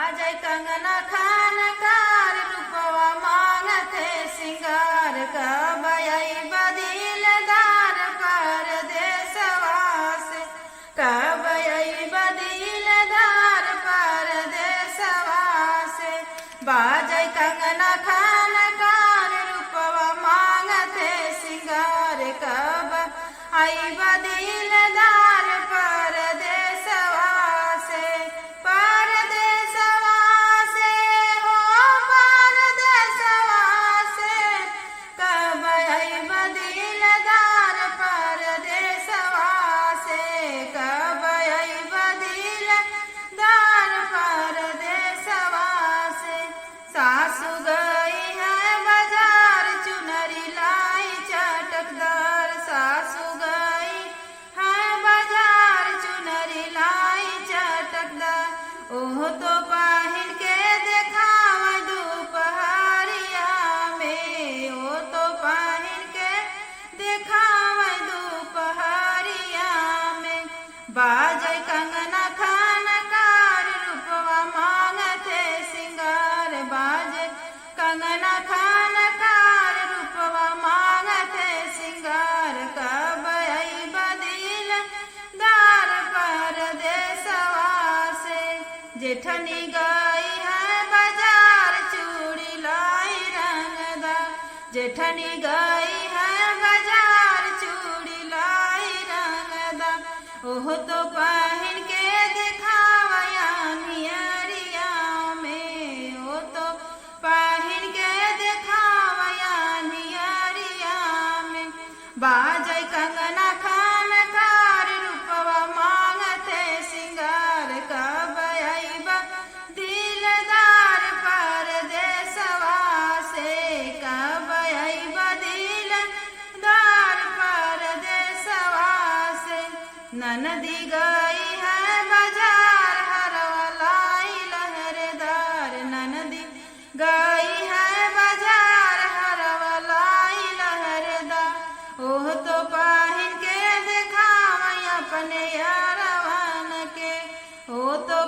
बाजै कंगना खान कार रूपवा मांगते सिंगार कबई बदिलदार परदेसवा से कबई बदिलदार परदेसवा से बाजै कंगना खान कार रूपवा मांगते सिंगार कब आई बदिलदार परदेसवा से परदेसवा से हो परदेसवा से कब आई बदिलदार परदेसवा से कब आई बदिलदार परदेसवा से सासु गई है बाजार चुनरी लाई चटकदार सासु गई है बाजार चुनरी लाई चटकदार ओह तो पहिन के देखाव दोपहरिया में ओ तो पहिन के देखाव दोपहरिया में बाजै कंगना खान कार रूपवा मांगते सिंगार बाजै कंगना खान कार रूपवा मांगते सिंगार कब आई बदिलदार परदेसवा से जेठनी गई है बाजार चूड़ी लाई रंगदार जेठनी गई है बाजार चूड़ी लाई रंगदार ओह तो पहिन के दिखावया नियरिया में ओ तो पहिन के दिखावया नियरिया में बाजै कंगना खान कार रूपवा मांगते सिंगार कब आई बदिलदार परदेसवा से कब आई बदिलदार परदेसवा से ननदी गई है बाजार हरवा लाई लहरेदार ननदी गई है बाजार हरवा लाई लहरेदार ओह तो पहिन के देखाव अपने यारवन के ओ तो